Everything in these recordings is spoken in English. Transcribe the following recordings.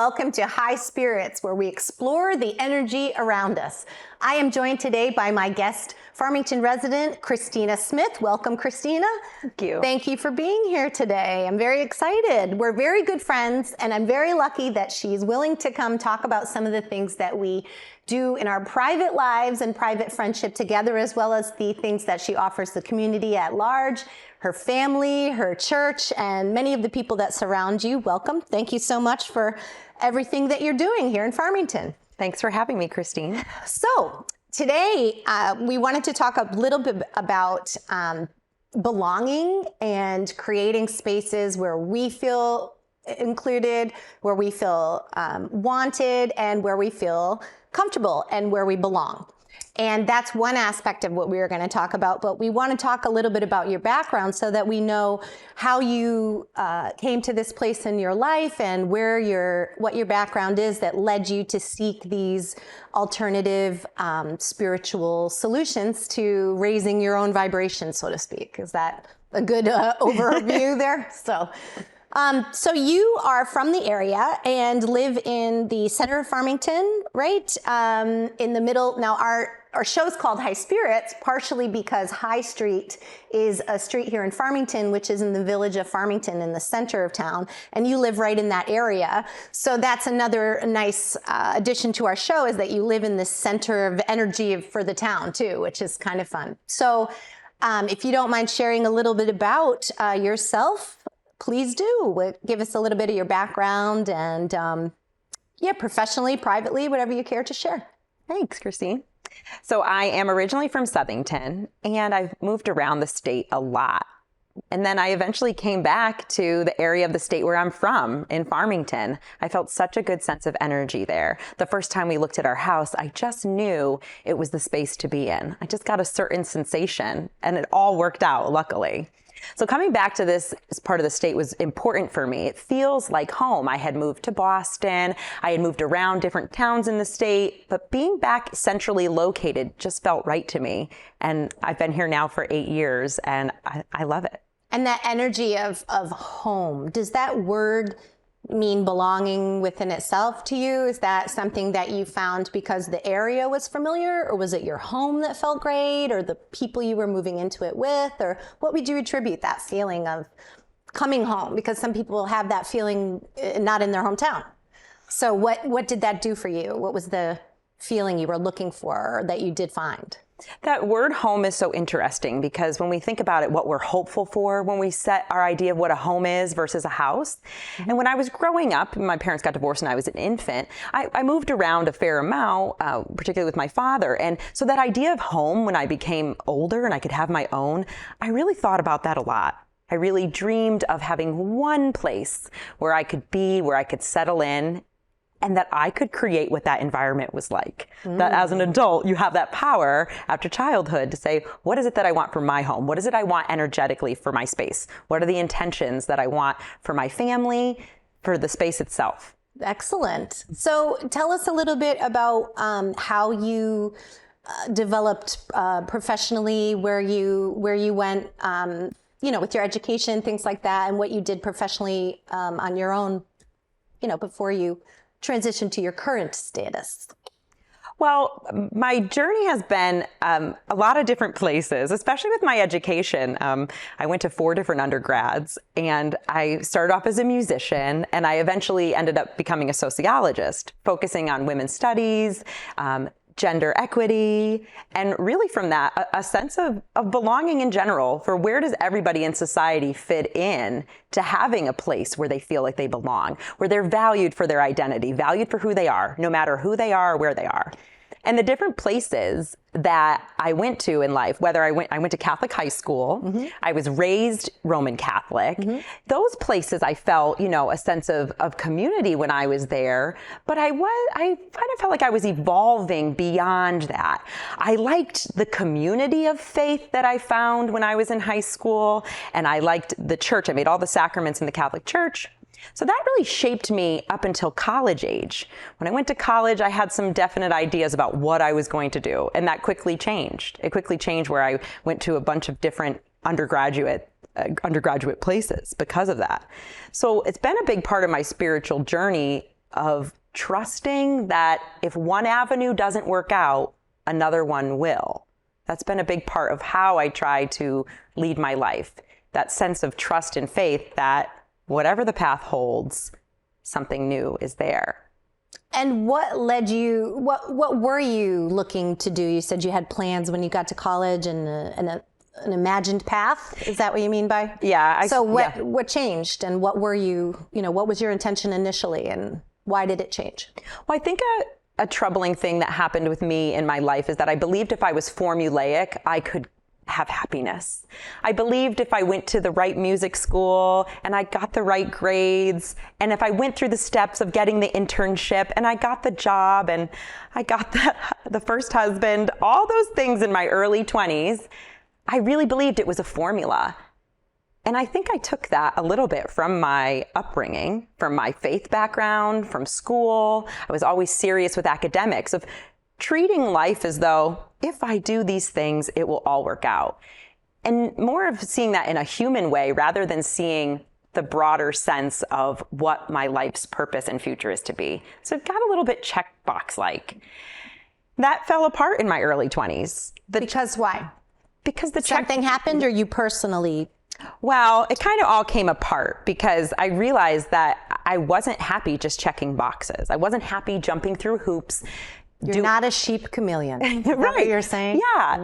welcome to High Spirits, where we explore the energy around us. I am joined today by my guest, Farmington resident, Christina Smith. Welcome, Christina. Thank you. Thank you for being here today. I'm very excited. We're very good friends, and I'm very lucky that she's willing to come talk about some of the things that we do in our private lives and private friendship together, as well as the things that she offers the community at large, her family, her church, and many of the people that surround you. Welcome. Thank you so much for everything that you're doing here in Farmington. Thanks for having me, Christine. So today we wanted to talk a little bit about belonging and creating spaces where we feel included, where we feel wanted, and where we feel comfortable and where we belong. And that's one aspect of what we are going to talk about, but we want to talk a little bit about your background so that we know how you came to this place in your life and what your background is that led you to seek these alternative spiritual solutions to raising your own vibration, so to speak. Is that a good overview there? So you are from the area and live in the center of Farmington, right? In the middle. Now our show's called High Spirits, partially because High Street is a street here in Farmington, which is in the village of Farmington in the center of town, and you live right in that area. So that's another nice addition to our show, is that you live in the center of energy for the town too, which is kind of fun. So if you don't mind sharing a little bit about yourself, please do. Give us a little bit of your background and, professionally, privately, whatever you care to share. Thanks, Christine. So I am originally from Southington, and I've moved around the state a lot. And then I eventually came back to the area of the state where I'm from, in Farmington. I felt such a good sense of energy there. The first time we looked at our house, I just knew it was the space to be in. I just got a certain sensation, and it all worked out, luckily. So coming back to this part of the state was important for me. It feels like home. I had moved to Boston. I had moved around different towns in the state, but being back centrally located just felt right to me. And I've been here now for 8 years, and I love it. And that energy of home, does that word mean belonging within itself to you? Is that something that you found because the area was familiar, or was it your home that felt great, or the people you were moving into it with, or what would you attribute that feeling of coming home? Because some people have that feeling not in their hometown. So what did that do for you? What was the feeling you were looking for, or that you did find? That word home is so interesting, because when we think about it, what we're hopeful for when we set our idea of what a home is versus a house. Mm-hmm. And when I was growing up, my parents got divorced and I was an infant, I moved around a fair amount, particularly with my father. And so that idea of home, when I became older and I could have my own, I really thought about that a lot. I really dreamed of having one place where I could be, where I could settle in, and that I could create what that environment was like. That as an adult, you have that power after childhood to say, what is it that I want for my home? What is it I want energetically for my space? What are the intentions that I want for my family, for the space itself? Excellent. So tell us a little bit about how you developed professionally, where you went, with your education, things like that, and what you did professionally on your own, before you transition to your current status? Well, my journey has been a lot of different places, especially with my education. I went to 4 different undergrads, and I started off as a musician, and I eventually ended up becoming a sociologist, focusing on women's studies, gender equity, and really from that, a sense of belonging in general, for where does everybody in society fit in to having a place where they feel like they belong, where they're valued for their identity, valued for who they are, no matter who they are or where they are. And the different places that I went to in life, whether I went to Catholic high school, mm-hmm. I was raised Roman Catholic. Mm-hmm. Those places I felt, a sense of community when I was there, but I kind of felt like I was evolving beyond that. I liked the community of faith that I found when I was in high school, and I liked the church. I made all the sacraments in the Catholic Church. So that really shaped me up until college age. When I went to college, I had some definite ideas about what I was going to do, and that quickly changed. It quickly changed, where I went to a bunch of different undergraduate places because of that. So it's been a big part of my spiritual journey of trusting that if one avenue doesn't work out, another one will. That's been a big part of how I try to lead my life. That sense of trust and faith that whatever the path holds, something new is there. And what led you, what were you looking to do? You said you had plans when you got to college and an imagined path. Is that what you mean by? Yeah. So what changed, and what were you, what was your intention initially, and why did it change? Well, I think a troubling thing that happened with me in my life is that I believed if I was formulaic, I could have happiness. I believed if I went to the right music school and I got the right grades, and if I went through the steps of getting the internship and I got the job and I got the first husband, all those things in my early 20s, I really believed it was a formula. And I think I took that a little bit from my upbringing, from my faith background, from school. I was always serious with academics, of treating life as though if I do these things, it will all work out. And more of seeing that in a human way rather than seeing the broader sense of what my life's purpose and future is to be. So it got a little bit checkbox-like. That fell apart in my early 20s. Because why? Because something happened, or you personally? Well, it kind of all came apart because I realized that I wasn't happy just checking boxes. I wasn't happy jumping through hoops. You're not a sheep chameleon. Is that what you're saying? Yeah.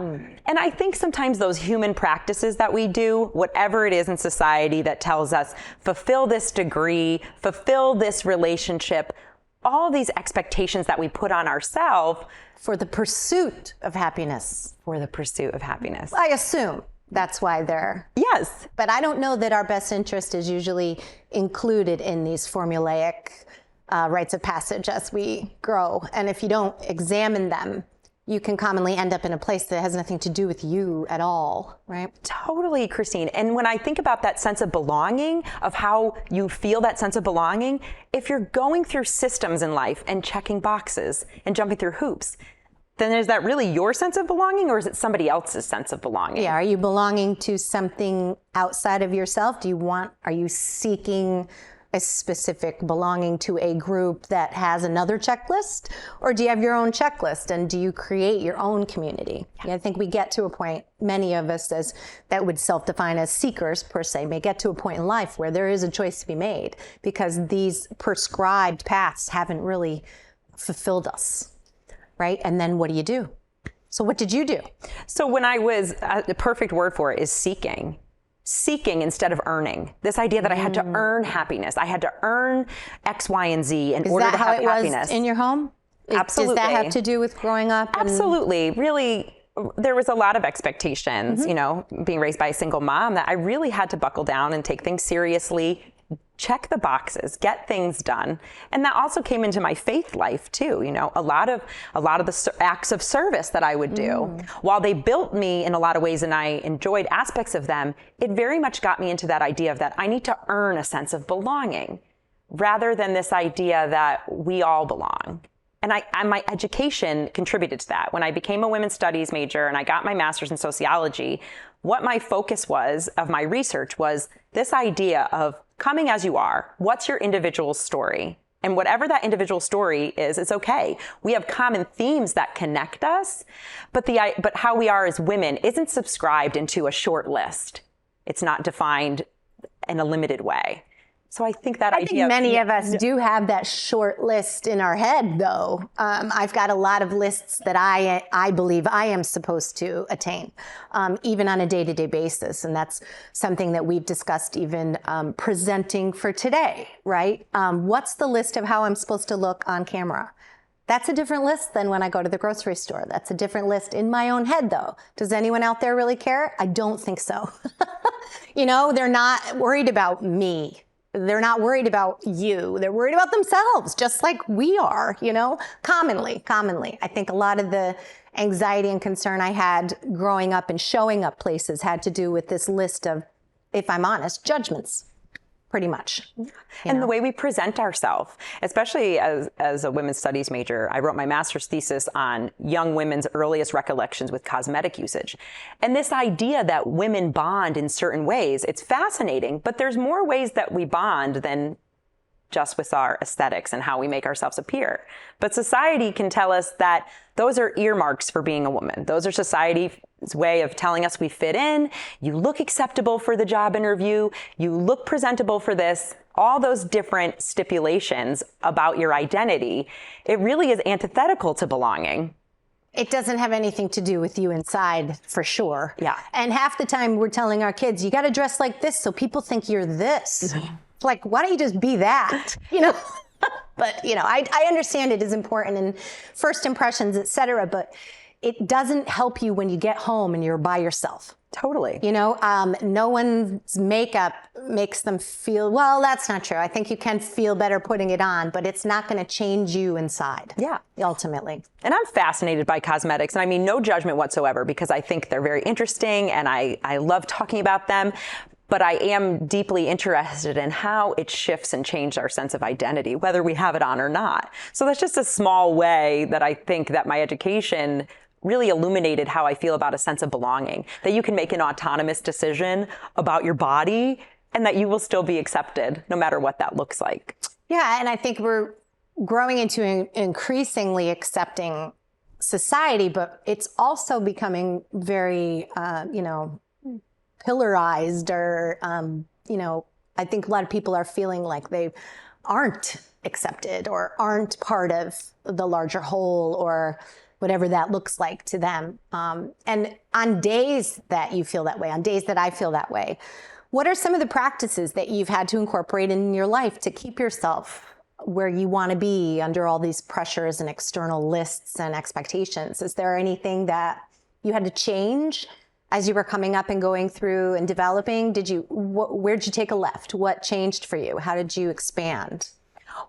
And I think sometimes those human practices that we do, whatever it is in society that tells us, fulfill this degree, fulfill this relationship, all these expectations that we put on ourselves. For the pursuit of happiness. For the pursuit of happiness. I assume that's why they're. Yes. But I don't know that our best interest is usually included in these formulaic rites of passage as we grow. And if you don't examine them, you can commonly end up in a place that has nothing to do with you at all, right? Totally, Christine. And when I think about that sense of belonging, of how you feel that sense of belonging, if you're going through systems in life and checking boxes and jumping through hoops, then is that really your sense of belonging, or is it somebody else's sense of belonging? Yeah, are you belonging to something outside of yourself? Are you seeking a specific belonging to a group that has another checklist? Or do you have your own checklist, and do you create your own community? Yeah, I think we get to a point, many of us that would self-define as seekers per se, may get to a point in life where there is a choice to be made because these prescribed paths haven't really fulfilled us, right? And then what do you do? So what did you do? So when I was, the perfect word for it is seeking. Seeking instead of earning. This idea that I had to earn happiness. I had to earn X, Y, and Z in order to have happiness. Is that how it was in your home? Absolutely. Does that have to do with growing up? Absolutely. Really, there was a lot of expectations, being raised by a single mom, that I really had to buckle down and take things seriously, check the boxes, get things done. And that also came into my faith life too. A lot of the acts of service that I would do, while they built me in a lot of ways and I enjoyed aspects of them, it very much got me into that idea of that I need to earn a sense of belonging rather than this idea that we all belong. And my education contributed to that. When I became a women's studies major and I got my master's in sociology, what my focus was of my research was this idea of coming as you are. What's your individual story? And whatever that individual story is, it's okay. We have common themes that connect us, but how we are as women isn't subscribed into a short list. It's not defined in a limited way. So I think that I think many of us do have that short list in our head, though. I've got a lot of lists that I believe I am supposed to attain, even on a day-to-day basis. And that's something that we've discussed even presenting for today, right? What's the list of how I'm supposed to look on camera? That's a different list than when I go to the grocery store. That's a different list in my own head, though. Does anyone out there really care? I don't think so. They're not worried about me. They're not worried about you. They're worried about themselves, just like we are, commonly. I think a lot of the anxiety and concern I had growing up and showing up places had to do with this list of, if I'm honest, judgments, pretty much. And the way we present ourselves, especially as a women's studies major, I wrote my master's thesis on young women's earliest recollections with cosmetic usage. And this idea that women bond in certain ways, it's fascinating, but there's more ways that we bond than just with our aesthetics and how we make ourselves appear. But society can tell us that those are earmarks for being a woman. Those are society's way of telling us we fit in. You look acceptable for the job interview. You look presentable for this. All those different stipulations about your identity. It really is antithetical to belonging. It doesn't have anything to do with you inside, for sure. Yeah. And half the time we're telling our kids, you got to dress like this so people think you're this. Like, why don't you just be that? But, I understand it is important in first impressions, et cetera, but it doesn't help you when you get home and you're by yourself. Totally. No one's makeup makes them feel, well, that's not true. I think you can feel better putting it on, but it's not going to change you inside. Yeah. Ultimately. And I'm fascinated by cosmetics. And I mean, no judgment whatsoever, because I think they're very interesting and I love talking about them. But I am deeply interested in how it shifts and changes our sense of identity, whether we have it on or not. So that's just a small way that I think that my education really illuminated how I feel about a sense of belonging, that you can make an autonomous decision about your body and that you will still be accepted no matter what that looks like. Yeah, and I think we're growing into an increasingly accepting society, but it's also becoming very, pillarized or, I think a lot of people are feeling like they aren't accepted or aren't part of the larger whole or whatever that looks like to them. And on days that you feel that way, on days that I feel that way, what are some of the practices that you've had to incorporate in your life to keep yourself where you want to be under all these pressures and external lists and expectations? Is there anything that you had to change as you were coming up and going through and developing? Where'd you take a left? What changed for you? How did you expand?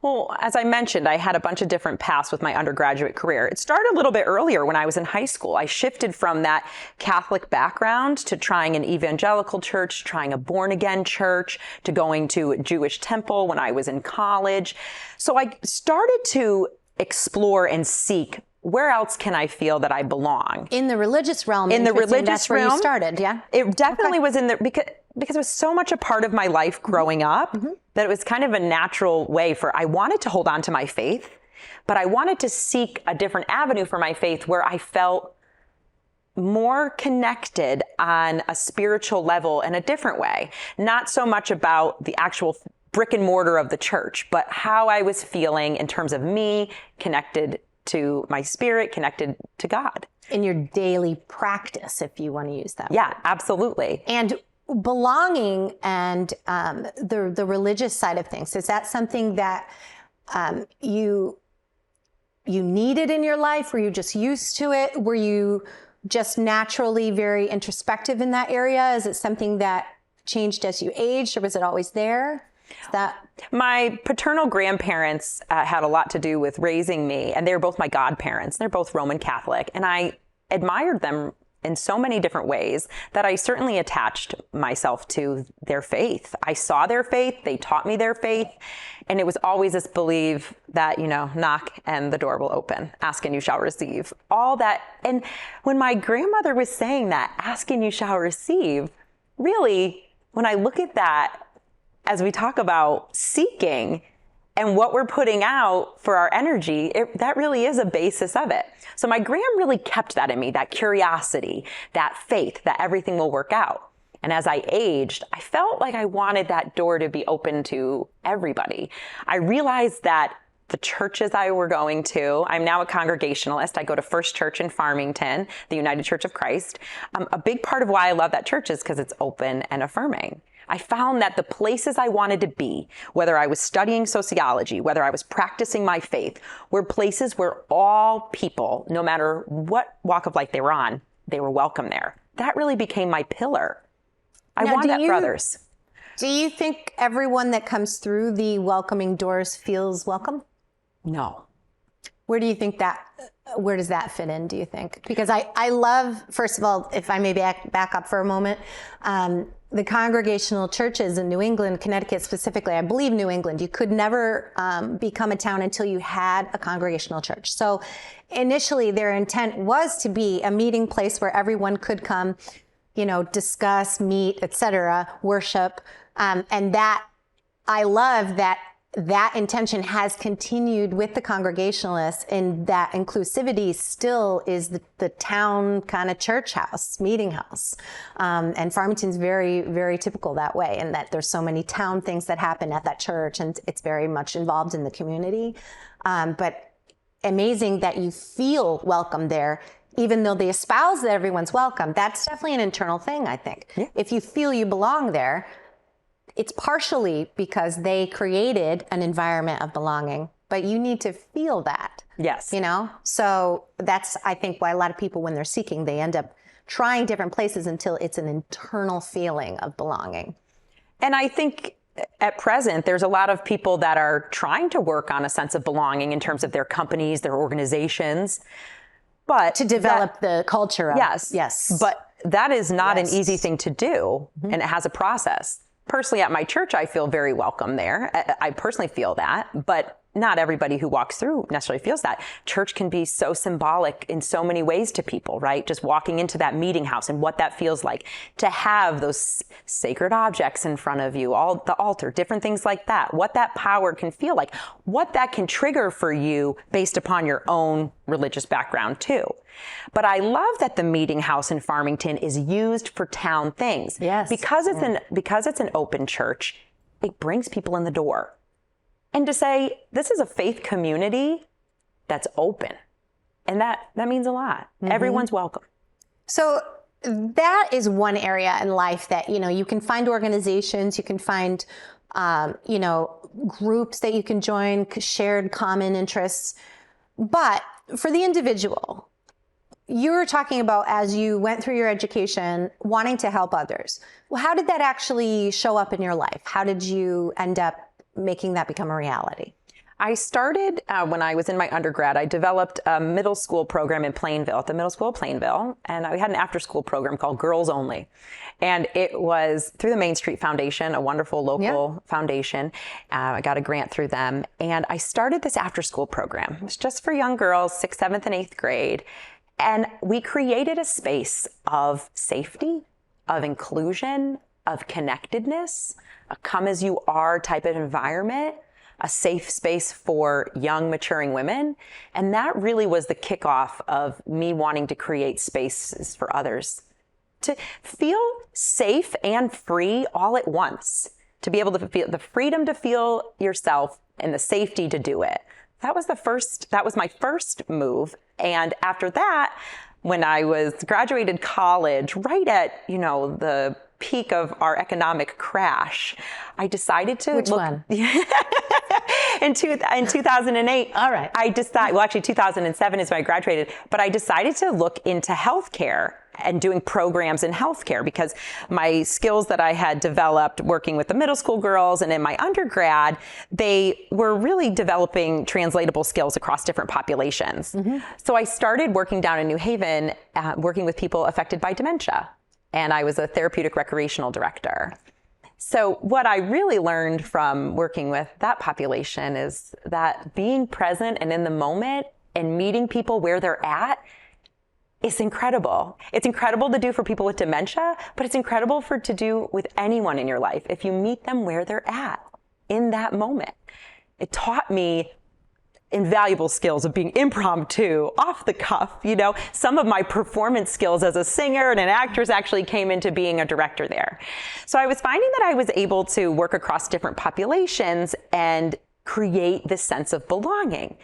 Well, as I mentioned, I had a bunch of different paths with my undergraduate career. It started a little bit earlier when I was in high school. I shifted from that Catholic background to trying an evangelical church, trying a born-again church, to going to a Jewish temple when I was in college. So I started to explore and seek, where else can I feel that I belong? In the religious realm. In the religious that's where realm. you started, yeah? It definitely was in there because it was so much a part of my life growing up that it was kind of a natural way I wanted to hold on to my faith, but I wanted to seek a different avenue for my faith where I felt more connected on a spiritual level in a different way. Not so much about the actual brick and mortar of the church, but how I was feeling in terms of me connected to my spirit, connected to God. In your daily practice, if you want to use that. Yeah, absolutely. And belonging and the religious side of things, is that something that you needed in your life? Were you just used to it? Were you just naturally very introspective in that area? Is it something that changed as you aged, or was it always there? My paternal grandparents had a lot to do with raising me, and they were both my godparents. They're both Roman Catholic, and I admired them in so many different ways that I certainly attached myself to their faith. I saw their faith, they taught me their faith, and it was always this belief that, knock and the door will open, ask and you shall receive, all that. And when my grandmother was saying that, ask and you shall receive, really, when I look at that, as we talk about seeking and what we're putting out for our energy, that really is a basis of it. So my gram really kept that in me, that curiosity, that faith that everything will work out. And as I aged, I felt like I wanted that door to be open to everybody. I realized that the churches I were going to, I'm now a Congregationalist. I go to First Church in Farmington, the United Church of Christ. A big part of why I love that church is because it's open and affirming. I found that the places I wanted to be, whether I was studying sociology, whether I was practicing my faith, were places where all people, no matter what walk of life they were on, they were welcome there. That really became my pillar. I want that for others. Do you think everyone that comes through the welcoming doors feels welcome? No. Where do you think where does that fit in, do you think? Because I love, first of all, if I may back up for a moment, the congregational churches in New England, Connecticut specifically, I believe New England, you could never become a town until you had a congregational church. So initially their intent was to be a meeting place where everyone could come, discuss, meet, etc., worship. And that, I love that that intention has continued with the Congregationalists, and that inclusivity still is the town kind of church house, meeting house. And Farmington's very, very typical that way, and that there's so many town things that happen at that church, and it's very much involved in the community. But amazing that you feel welcome there, even though they espouse that everyone's welcome. That's definitely an internal thing, I think. Yeah. If you feel you belong there, it's partially because they created an environment of belonging, but you need to feel that. Yes. You know? So that's, I think, why a lot of people, when they're seeking, they end up trying different places until it's an internal feeling of belonging. And I think at present, there's a lot of people that are trying to work on a sense of belonging in terms of their companies, their organizations, but to develop the culture of, yes. But that is not an easy thing to do, and it has a process. Personally, at my church, I feel very welcome there. I personally feel that, but not everybody who walks through necessarily feels that. Church can be so symbolic in so many ways to people, right? Just walking into that meeting house and what that feels like to have those sacred objects in front of you, all the altar, different things like that, what that power can feel like, what that can trigger for you based upon your own religious background too. But I love that the meeting house in Farmington is used for town things. Yes. Because it's an open church, it brings people in the door. And to say, this is a faith community that's open. And that means a lot. Everyone's welcome. So that is one area in life that, you can find organizations, you can find, groups that you can join, shared common interests. But for the individual, you were talking about, as you went through your education, wanting to help others. Well, how did that actually show up in your life? How did you end up making that become a reality? I started when I was in my undergrad. I developed a middle school program in Plainville, at the middle school of Plainville, and we had an after-school program called Girls Only. And it was through the Main Street Foundation, a wonderful local foundation. I got a grant through them, and I started this after-school program. It was just for young girls, 6th, 7th, and 8th grade. And we created a space of safety, of inclusion, of connectedness, a come as you are type of environment, a safe space for young, maturing women. And that really was the kickoff of me wanting to create spaces for others to feel safe and free all at once, to be able to feel the freedom to feel yourself and the safety to do it. That was my first move. And after that, when I was graduated college, right at, the peak of our economic crash, I decided to Which one? In 2008. All right. Actually 2007 is when I graduated, but I decided to look into healthcare and doing programs in healthcare because my skills that I had developed working with the middle school girls and in my undergrad, they were really developing translatable skills across different populations. So I started working down in New Haven, working with people affected by dementia. And I was a therapeutic recreational director. So what I really learned from working with that population is that being present and in the moment and meeting people where they're at is incredible. It's incredible to do for people with dementia, but it's incredible to do with anyone in your life if you meet them where they're at in that moment. It taught me invaluable skills of being impromptu, off the cuff. Some of my performance skills as a singer and an actress actually came into being a director there. So I was finding that I was able to work across different populations and create this sense of belonging.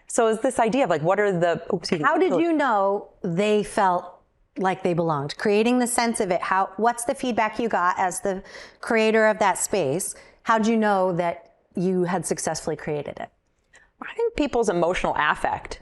So it's this idea of how did you know they felt like they belonged? Creating the sense of it, what's the feedback you got as the creator of that space? How'd you know that you had successfully created it? I think people's emotional affect.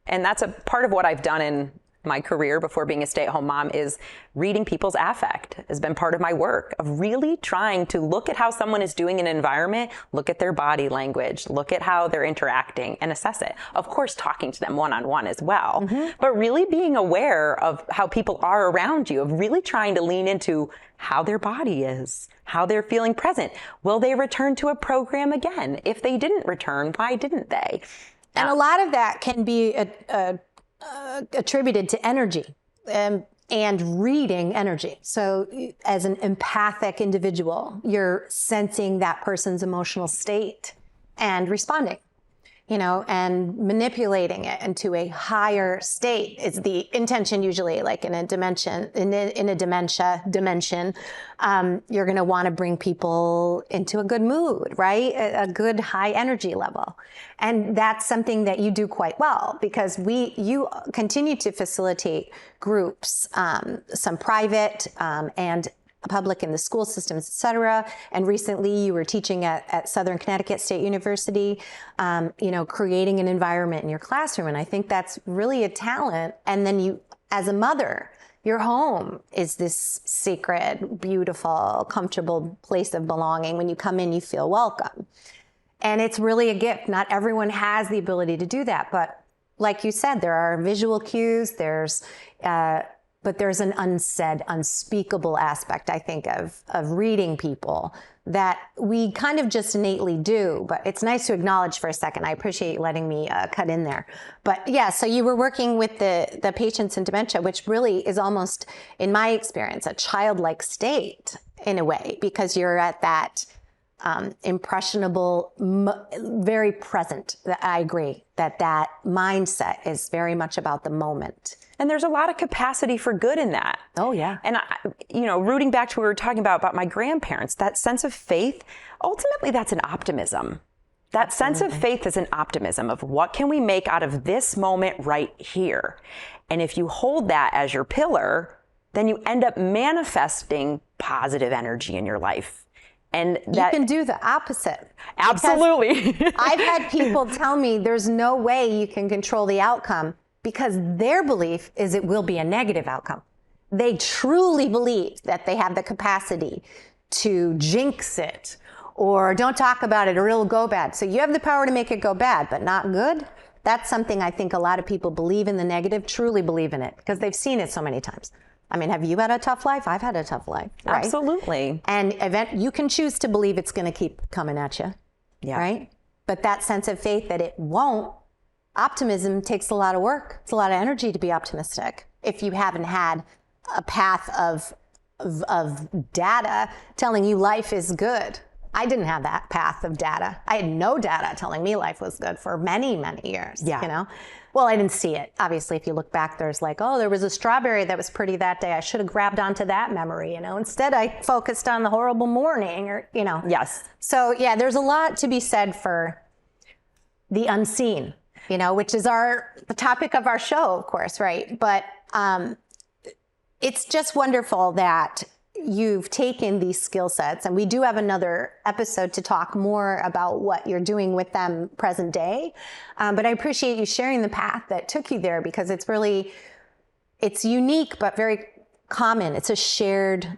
And that's a part of what I've done in my career before being a stay-at-home mom is reading people's affect has been part of my work of really trying to look at how someone is doing in an environment, look at their body language, look at how they're interacting and assess it. Of course, talking to them one-on-one as well, but really being aware of how people are around you, of really trying to lean into how their body is, how they're feeling present. Will they return to a program again? If they didn't return, why didn't they? And a lot of that can be attributed to energy and reading energy. So as an empathic individual, you're sensing that person's emotional state and responding, and manipulating it into a higher state is the intention. Usually, like in a dimension, in a dementia dimension, you're going to want to bring people into a good mood, right? A good high energy level. And that's something that you do quite well, because you continue to facilitate groups, some private, and public in the school systems, et cetera. And recently you were teaching at Southern Connecticut State University, creating an environment in your classroom. And I think that's really a talent. And then you, as a mother, your home is this sacred, beautiful, comfortable place of belonging. When you come in, you feel welcome. And it's really a gift. Not everyone has the ability to do that. But like you said, there are visual cues, but there's an unsaid, unspeakable aspect, I think, of reading people that we kind of just innately do. But it's nice to acknowledge for a second. I appreciate you letting me cut in there. But yeah, so you were working with the patients in dementia, which really is almost, in my experience, a childlike state in a way, because you're at that impressionable, very present. I agree that mindset is very much about the moment. And there's a lot of capacity for good in that. Oh, yeah. And, rooting back to what we were talking about my grandparents, that sense of faith, ultimately that's an optimism. That sense of faith is an optimism of what can we make out of this moment right here. And if you hold that as your pillar, then you end up manifesting positive energy in your life. And that, you can do the opposite. Absolutely. I've had people tell me there's no way you can control the outcome, because their belief is it will be a negative outcome. They truly believe that they have the capacity to jinx it, or don't talk about it or it'll go bad. So you have the power to make it go bad, but not good. That's something I think a lot of people believe in the negative, truly believe in it, because they've seen it so many times. I mean, have you had a tough life? I've had a tough life, right? Absolutely. And you can choose to believe it's going to keep coming at you, right? But that sense of faith that it won't, optimism takes a lot of work. It's a lot of energy to be optimistic if you haven't had a path of data telling you life is good. I didn't have that path of data. I had no data telling me life was good for many, many years. Yeah. Well, I didn't see it. Obviously, if you look back, there's like, oh, there was a strawberry that was pretty that day. I should have grabbed onto that memory, Instead, I focused on the horrible morning, Yes. So, yeah, there's a lot to be said for the unseen, which is the topic of our show, of course, right? But it's just wonderful that you've taken these skill sets, and we do have another episode to talk more about what you're doing with them present day. But I appreciate you sharing the path that took you there, because it's unique, but very common. It's a shared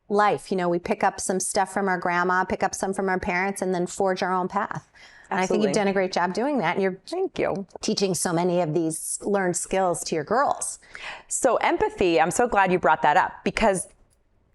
life. We pick up some stuff from our grandma, pick up some from our parents, and then forge our own path. And I think you've done a great job doing that. And Thank you. Teaching so many of these learned skills to your girls. So empathy, I'm so glad you brought that up, because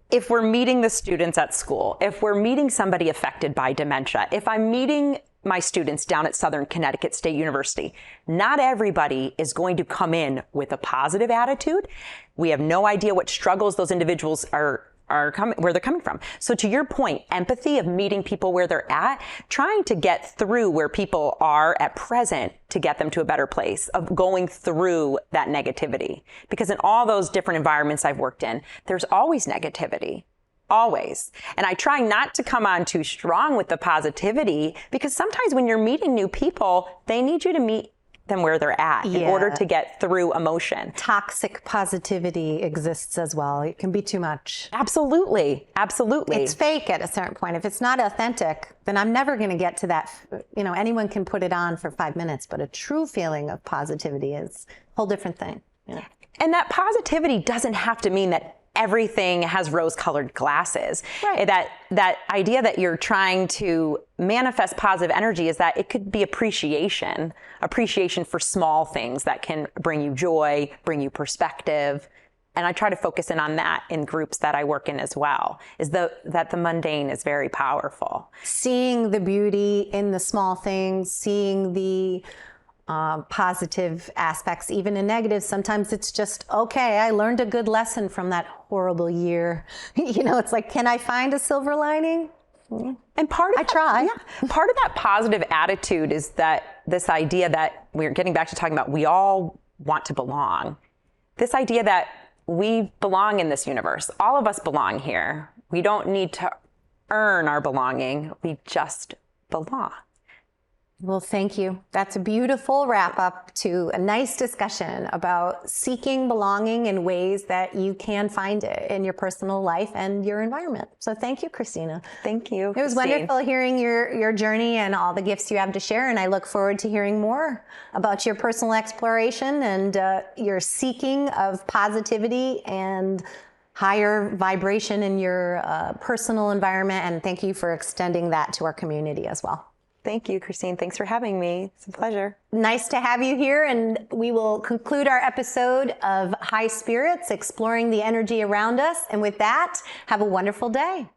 if we're meeting the students at school, if we're meeting somebody affected by dementia, if I'm meeting my students down at Southern Connecticut State University, not everybody is going to come in with a positive attitude. We have no idea what struggles those individuals are where they're coming from. So to your point, empathy of meeting people where they're at, trying to get through where people are at present to get them to a better place, of going through that negativity. Because in all those different environments I've worked in, there's always negativity. Always. And I try not to come on too strong with the positivity, because sometimes when you're meeting new people, they need you to meet them where they're at in order to get through emotion. Toxic positivity exists as well. It can be too much. Absolutely. Absolutely. It's fake at a certain point. If it's not authentic, then I'm never going to get to that. Anyone can put it on for 5 minutes, but a true feeling of positivity is a whole different thing. And that positivity doesn't have to mean that everything has rose-colored glasses. Right. That idea that you're trying to manifest positive energy is that it could be appreciation for small things that can bring you joy, bring you perspective. And I try to focus in on that in groups that I work in as well, that the mundane is very powerful. Seeing the beauty in the small things, seeing the positive aspects, even in negative. Sometimes it's just, okay, I learned a good lesson from that horrible year. It's like, can I find a silver lining? And part of part of that positive attitude is that this idea that we're getting back to talking about we all want to belong. This idea that we belong in this universe. All of us belong here. We don't need to earn our belonging. We just belong. Well, thank you. That's a beautiful wrap up to a nice discussion about seeking belonging in ways that you can find it in your personal life and your environment. So thank you, Christina. Thank you, It was wonderful hearing your journey and all the gifts you have to share. And I look forward to hearing more about your personal exploration and your seeking of positivity and higher vibration in your personal environment. And thank you for extending that to our community as well. Thank you, Christine. Thanks for having me. It's a pleasure. Nice to have you here, and we will conclude our episode of High Spirits, exploring the energy around us. And with that, have a wonderful day.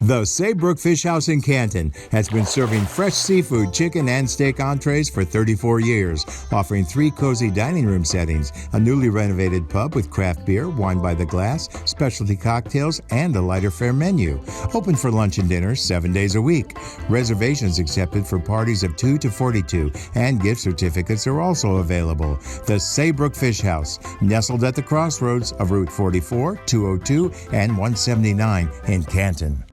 The Saybrook Fish House in Canton has been serving fresh seafood, chicken, and steak entrees for 34 years, offering 3 cozy dining room settings, a newly renovated pub with craft beer, wine by the glass, specialty cocktails, and a lighter fare menu. Open for lunch and dinner 7 days a week. Reservations accepted for parties of 2 to 42, and gift certificates are also available. The Saybrook Fish House, nestled at the crossroads of Route 44, 202, and 179 in Canton.